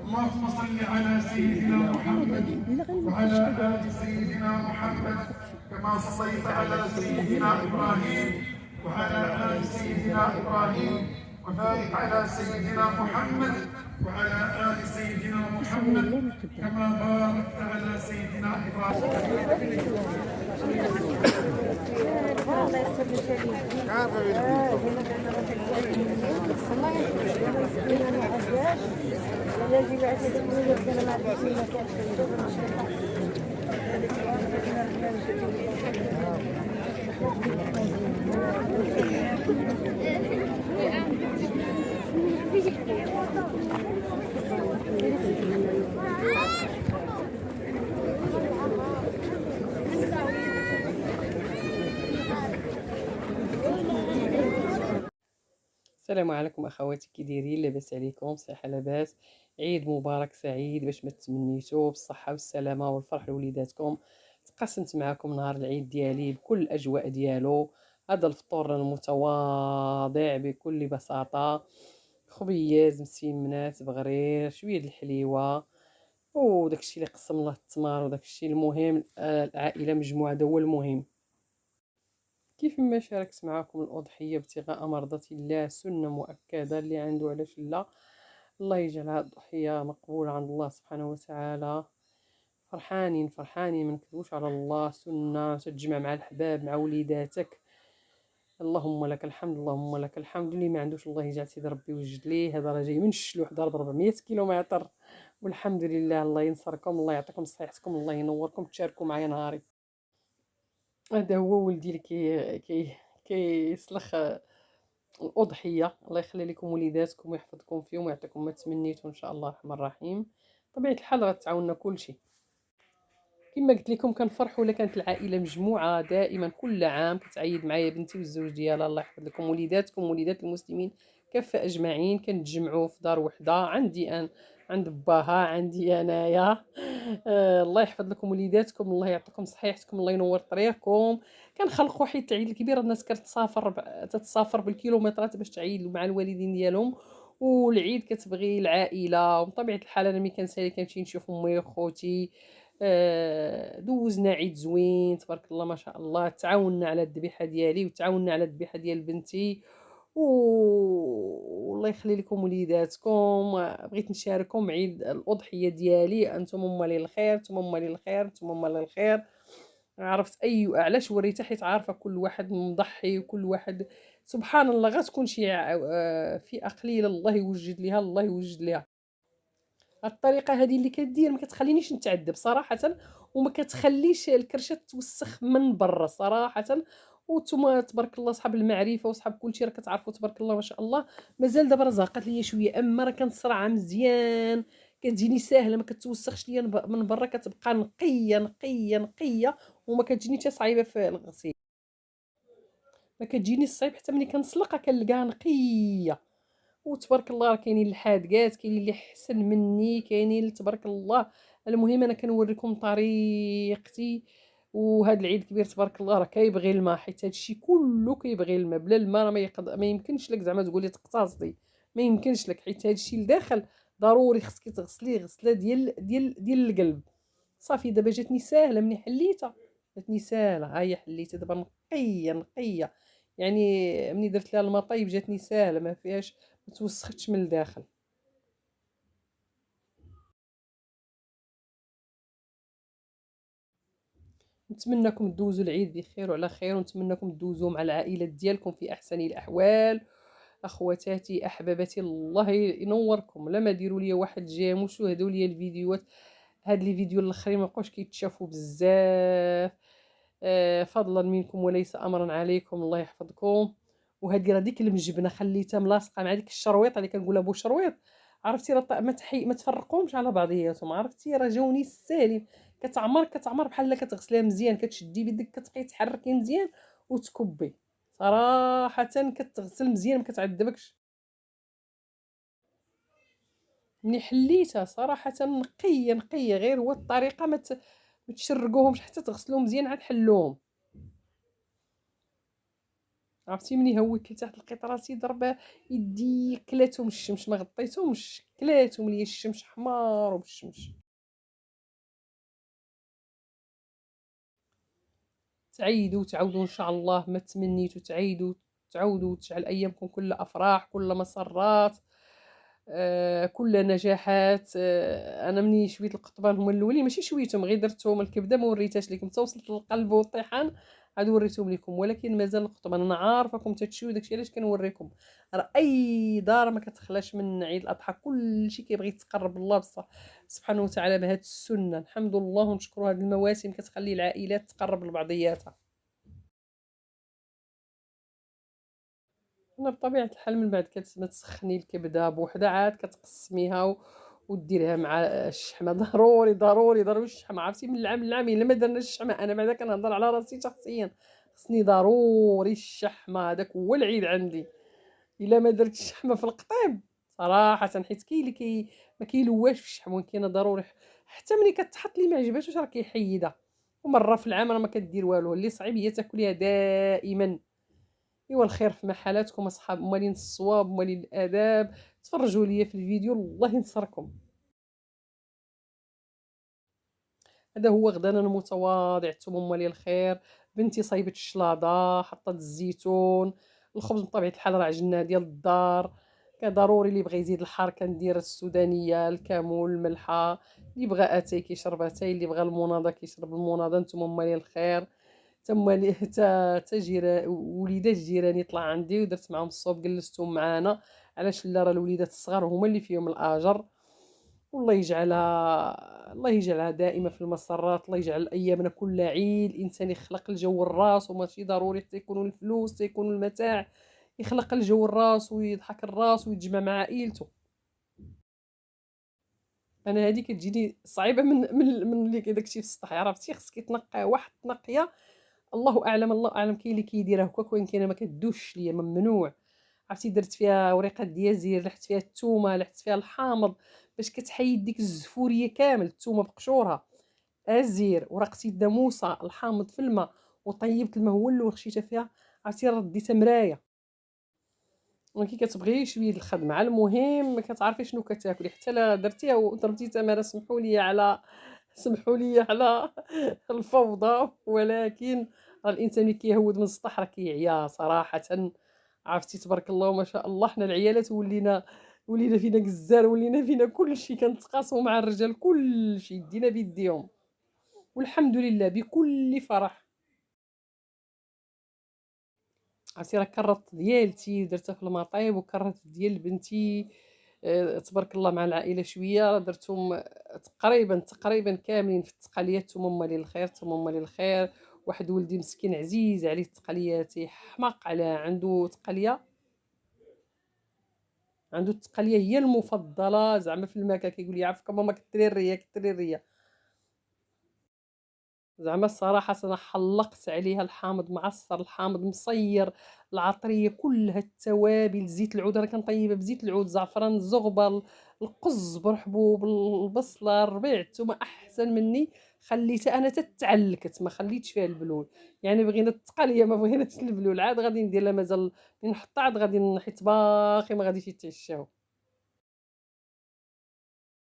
اللهم صل على سيدنا محمد وعلى آل سيدنا محمد كما صليت على سيدنا إبراهيم وعلى آل سيدنا إبراهيم وبارك على سيدنا محمد وعلى آل سيدنا محمد كما باركت على سيدنا إبراهيم. السلام عليكم اخواتي، كي دايرين؟ لاباس عليكم؟ صحه لاباس؟ عيد مبارك سعيد باش ما تمنيتو بالصحه والسلامه والفرح لوليداتكم. تقاسمت معكم نهار العيد ديالي بكل الاجواء ديالو. هذا الفطور المتواضع بكل بساطه، خبيز مسيمنات بغرير شويه د الحليوه وداكشي اللي قسم الله التمر وداكشي المهم. العائله مجموعه، هذا هو المهم. كيف ما شاركت معكم الأضحية ابتغاء مرضاة الله، سنة مؤكدة اللي عنده علاش لا. الله يجعلها الضحية مقبولة عند الله سبحانه وتعالى. فرحانين فرحانين، ما نكذبوش على الله، سنة تتجمع مع الحباب مع وليداتك. اللهم لك الحمد، اللهم لك الحمد. اللي ما عندوش الله يجعل سيدي ربي يوجد ليه. هذا راه جاي من الشلوح ضرب 400 كيلومتر، والحمد لله. الله ينصركم، الله يعطيكم صحتكم، الله ينوركم، تشاركوا معايا نهاري. هذا هو ولدي اللي كيسلخ الأضحية. الله يخلي لكم وليداتكم ويحفظكم فيهم ويعطيكم ما تمنيتوا إن شاء الله الرحمن الرحيم. طبيعة الحال غتعاوننا كلشي. كما قلت لكم كنفرحوا ولا كانت العائلة مجموعة دائما كل عام. كتعيد معايا بنتي والزوج ديالها، الله يحفظ لكم وليداتكم وليدات المسلمين كافة أجمعين. كنتجمعوا في دار وحدة، عندي أنا عند باها، عندي انايا. الله يحفظ لكم وليداتكم، الله يعطيكم صحيحتكم، الله ينور طريقكم. كنخلقوا حيت العيد الكبير الناس تتسافر بالكيلومترات باش تعيد مع الوالدين ديالهم، والعيد كتبغي العائله. وبطبيعه الحال انا ملي كنسالي كنمشي نشوف امي وخوتي. دوزنا عيد زوين تبارك الله ما شاء الله. تعاوننا على الذبيحه ديالي وتعاوننا على الذبيحه ديال بنتي والله يخلي لكم وليداتكم. بغيت نشارككم عيد الاضحيه ديالي. انتم هما لي الخير، انتم هما لي الخير، انتم هما لي الخير. عرفت علاش وريتها؟ حيت عارفه كل واحد مضحي وكل واحد سبحان الله. غتكون شي فئه قليله الله يوجد ليها، الله يوجد ليها. الطريقه هذه اللي كدير ما كتخلينيش نتعذب صراحه، وما كتخليش الكرشه توسخ من برا صراحه. وانتم تبارك الله صحاب المعرفه وصحاب كلشي، راه كتعرفوا تبارك الله ما شاء الله. مازال دابا راه زهقت ليا شويه، اما راه كنصرعها مزيان، كتجيني ساهله، ما كتوسخش ليا من برا، كتبقى نقيه نقيه نقيه، وما كتجيني حتى صعيبه في الغسيل. ما كتجيني الصعيب حتى ملي كنسلقها كنلقاها نقيه. وتبارك الله راه كاينين الحادقات، كاينين اللي احسن مني، كاينين تبارك الله. المهم انا كنوريكم طريقتي. وهذا العيد الكبير تبارك الله راه كيبغي الماء، حيت هذا الشيء كله كيبغي الماء. بلا الماء راه ما يمكنش لك زعما تقولي تقتصدي، ما يمكنش لك، حيت هذا الشيء لداخل ضروري خصك تغسليه غسله ديال القلب. صافي دابا جاتني ساهله مني حليتها، جاتني ساهله. ها هي حليتها دابا نقيه نقيه، يعني مني درت لها الماء طيب جاتني ساهله، ما فيهاش، ما توسختش من الداخل. نتمنىكم دوزوا العيد بخير وعلى خير، ونتمنىكم دوزوه مع العائلات ديالكم في أحسن الأحوال. أخواتاتي أحباباتي، الله ينوركم. لما ديروا لي واحد جيم وشوهدوا لي الفيديوهات، هاد لي فيديو الاخرين ما بقاوش كيتشافوا بزاف، فضلا منكم وليس امرا عليكم، الله يحفظكم. وهذه راه ديك المجبنه خليتها ملاصقه مع ديك الشرويط اللي كنقولها بو شرويط، عرفتي راه ما تفرقوهمش على بعضياتهم، عرفتي راه جاوني سالم. كتعمر بحال كتغسليها مزيان، كتشدي بيدك كتبقاي تحركي مزيان وتكبي، صراحه كتغسل مزيان ما كتعذبكش. ملي حليتها صراحه نقيه نقيه، غير هو الطريقه ما تشرقوهمش حتى تغسلوهم مزيان عاد حلوهم. عرفتي ملي هويت لتحت القطراسي ضربه يدي كلاتهم الشمس، ما غطيتهمش كلاتهم ليا الشمس حمار وبالشمس. تعيدوا وتعاودوا ان شاء الله، ما تمنيتوا تعيدوا تعودوا، وتجعل ايامكم كلها افراح، كلها مسرات، كل نجاحات. انا مني شويت القطبان هما الاولين، ماشي شويتهم غير درتهم الكبده ما وريتهاش لكم حتى وصلت للقلب والطحان عاد وريتهم لكم، ولكن مازال القطبان انا عارفاكم تتشويو، داكشي علاش كنوريكم. راه اي دار ما كتخلاش من عيد الاضحى، كلشي كيبغي يتقرب الله سبحانه وتعالى بهذه السنه. الحمد لله ونشكروا هذه المواسم كتخلي العائلات تقرب لبعضياتها. انا بطبيعه الحال من بعد ما تسخني الكبده بوحدها عاد كتقسميها وديريها مع الشحمه ضروري ضروري ضروري الشحمه. عرفتي من العام للعام الا ما درنا الشحمه، انا بعدا كنهضر على راسي شخصيا، خصني ضروري الشحمه، هذاك هو العيد عندي. الا ما درت الشحمه في القطيب صراحه، حيت كاين اللي ما كيلواش في الشحم، ولكن ضروري حتى ملي كتحط لي ما عجباتوش راه كيحيدها، ومره في العام راه ما كدير والو. اللي صعيب هي تاكليها دائما. ايوا الخير في محلاتكم اصحاب مالين الصواب مالين الاداب، تفرجوا لي في الفيديو الله ينصركم. هذا هو غدانا المتواضع، نتوما مالي الخير. بنتي صايبت الشلاضه، حطت الزيتون، الخبز بطبيعه الحال راه عجناه ديال الدار. كان ضروري اللي بغى يزيد الحار كندير السودانيه، الكمون، الملحه. اللي بغى اتاي كيشرب اتاي، اللي بغى المناضه كيشرب المناضه. نتوما مالي الخير. تما تا وليدات جيراني طلع عندي ودرت معاهم الصوب جلستهم معانا، علاش لا راه الوليدات الصغار هما اللي فيهم الاجر. والله يجعلها، الله يجعلها دائمه في المسرات، الله يجعل ايامنا كلها عيد. الانسان يخلق الجو الراس، وماشي ضروري حتى يكونوا الفلوس حتى يكونوا المتاع، يخلق الجو الراس ويضحك الراس ويتجمع مع عائلته. انا هذه كتجيني صعيبه من اللي داكشي في السطح، عرفتي خصك تنقي واحد التنقيه. الله اعلم الله اعلم، كاين اللي كيديرها هكاك وين كاينه ما كدوش ليا ممنوع. عرفتي درت فيها وريقه ديازير، لحت فيها الثومه، لحت فيها الحامض، باش كتحيد ديك الزفوريه كامل. الثومه بقشورها، ازير، ورقتي الداموسه، الحامض في الماء، وطيبت الماء هو الاول خشيتها فيها. عرفتي رديتها مرايه، ولكن كتبغي شويه الخدمه. على المهم ما كتعرفي شنو كتاكلي حتى لا درتيها وضربتي تماره. سمحوا لي على الفوضى، ولكن راه الانسان ملي كيهود من السطح راه كيعيا صراحه. عرفتي تبارك الله ما شاء الله، حنا العيالات ولينا فينا كزار، ولينا فينا كلشي، كنتقاسموا مع الرجال كلشي يدينا بيديهم، والحمد لله بكل فرح. عرفتي راه كررت ديالتي ودرتها في المطيب، وكررت ديال بنتي. تبارك الله مع العائله شويه درتهم تقريبا كاملين في التقاليات. نتوما هما لي الخير، نتوما هما لي الخير. واحد ولدي مسكين عزيز عليه التقاليات، يحماق على عنده تقاليه، عنده التقاليه هي المفضله زعما في الماكله. كيقول لي عافاك ماما كثري الريه كثري الريه. زعما الصراحة أنا حلقت عليها الحامض معصر، الحامض مصير، العطرية كلها، التوابل، زيت العود أنا كنطيبها بزيت العود، زعفران، الزغبة، القزبر، حبوب البصلة، الربيع، الثومة أحسن مني خليتها أنا تتعلكت، ما خليتش فيها البلول. يعني بغينا التقالية ما بغيناش البلول، عاد غادي ندير لها مازال نحطها، عاد غادي حيت باقي ما غاديش يتعشاو.